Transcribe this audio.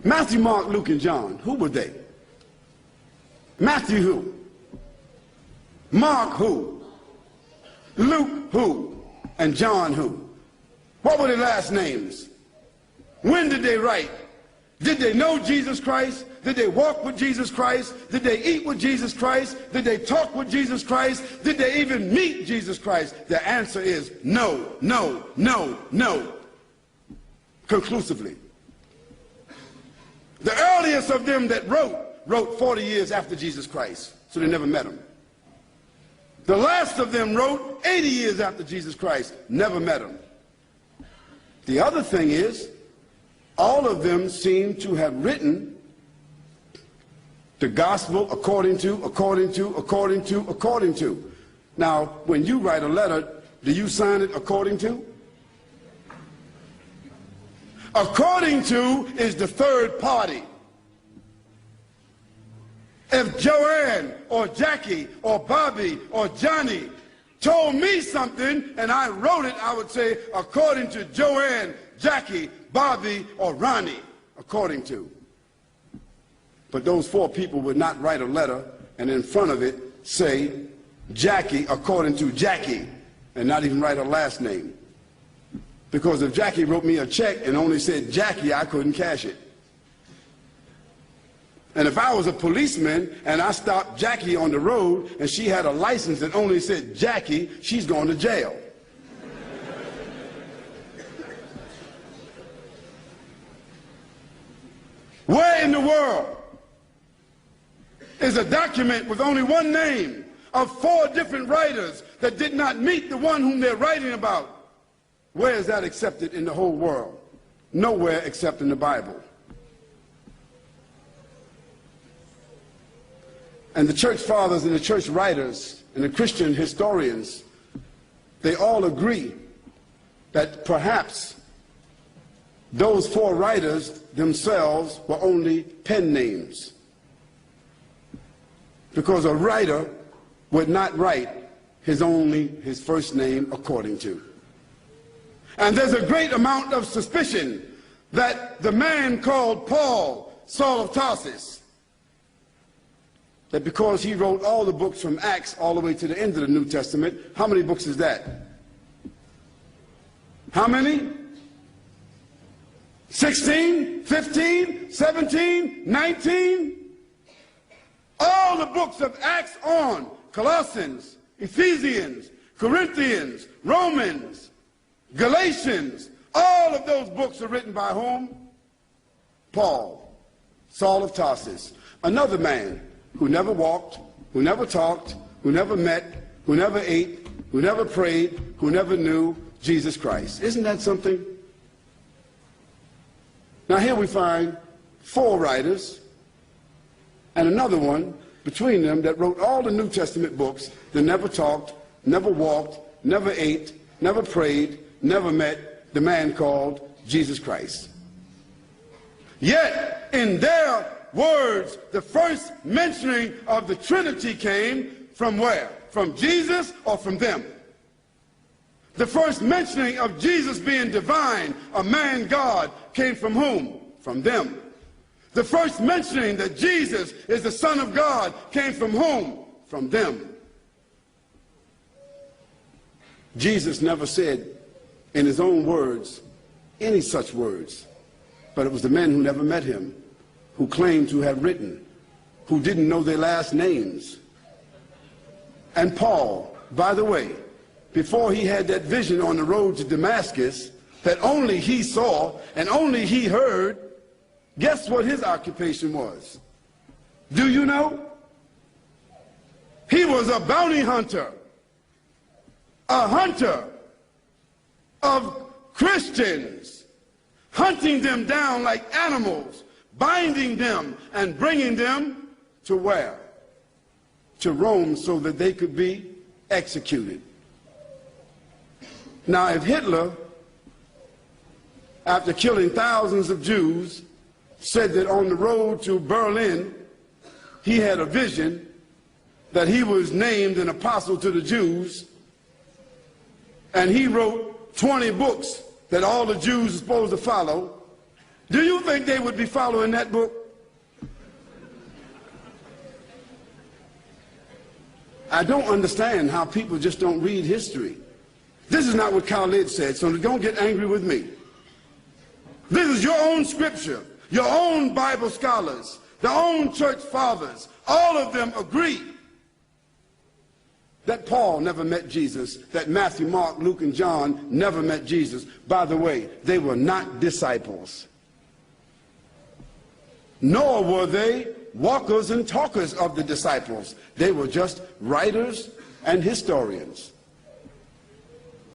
Matthew, Mark, Luke, and John, who were they? Matthew who? Mark who? Luke who? And John who? What were their last names? When did they write? Did they know Jesus Christ? Did they walk with Jesus Christ? Did they eat with Jesus Christ? Did they talk with Jesus Christ? Did they even meet Jesus Christ? The answer is no, no, no, no. Conclusively. The earliest of them that wrote 40 years after Jesus Christ, so they never met him. The last of them wrote 80 years after Jesus Christ, never met him. The other thing is, all of them seem to have written the gospel according to. Now, when you write a letter, do you sign it according to? According to is the third party. If Joanne or Jackie or Bobby or Johnny told me something and I wrote it, I would say according to Joanne, Jackie, Bobby, or Ronnie, according to. But those four people would not write a letter and in front of it say Jackie according to Jackie and not even write her last name. Because if Jackie wrote me a check and only said Jackie, I couldn't cash it. And if I was a policeman and I stopped Jackie on the road and she had a license that only said Jackie, she's going to jail. Where in the world is a document with only one name of four different writers that did not meet the one whom they're writing about? Where is that accepted in the whole world? Nowhere except in the Bible. And the church fathers and the church writers and the Christian historians, they all agree that perhaps those four writers themselves were only pen names. Because a writer would not write his first name according to. And there's a great amount of suspicion that the man called Paul, Saul of Tarsus, that because he wrote all the books from Acts all the way to the end of the New Testament, how many books is that? How many? 16, 15, 17, 19? All the books of Acts on, Colossians, Ephesians, Corinthians, Romans, Galatians, all of those books are written by whom? Paul, Saul of Tarsus, another man who never walked, who never talked, who never met, who never ate, who never prayed, who never knew Jesus Christ. Isn't that something? Now here we find four writers and another one between them that wrote all the New Testament books that never talked, never walked, never ate, never prayed, never met the man called Jesus Christ. Yet in their words, the first mentioning of the Trinity came from where? From Jesus or from them? The first mentioning of Jesus being divine, a man God, came from whom? From them. The first mentioning that Jesus is the Son of God came from whom? From them. Jesus never said in his own words any such words, but it was the men who never met him, who claimed to have written, who didn't know their last names. And Paul, by the way, before he had that vision on the road to Damascus that only he saw and only he heard, guess what his occupation was? Do you know? He was a bounty hunter, a hunter of Christians, hunting them down like animals, binding them and bringing them to where? To Rome, so that they could be executed. Now, if Hitler, after killing thousands of Jews, said that on the road to Berlin, he had a vision that he was named an apostle to the Jews, and he wrote 20 books that all the Jews were supposed to follow, Do you think they would be following that book? I don't understand how people just don't read history. This is not what Khalid said, so don't get angry with me. This is your own scripture, your own Bible scholars, their own church fathers. All of them agree that Paul never met Jesus, that Matthew, Mark, Luke, and John never met Jesus. By the way, they were not disciples. Nor were they walkers and talkers of the disciples. They were just writers and historians.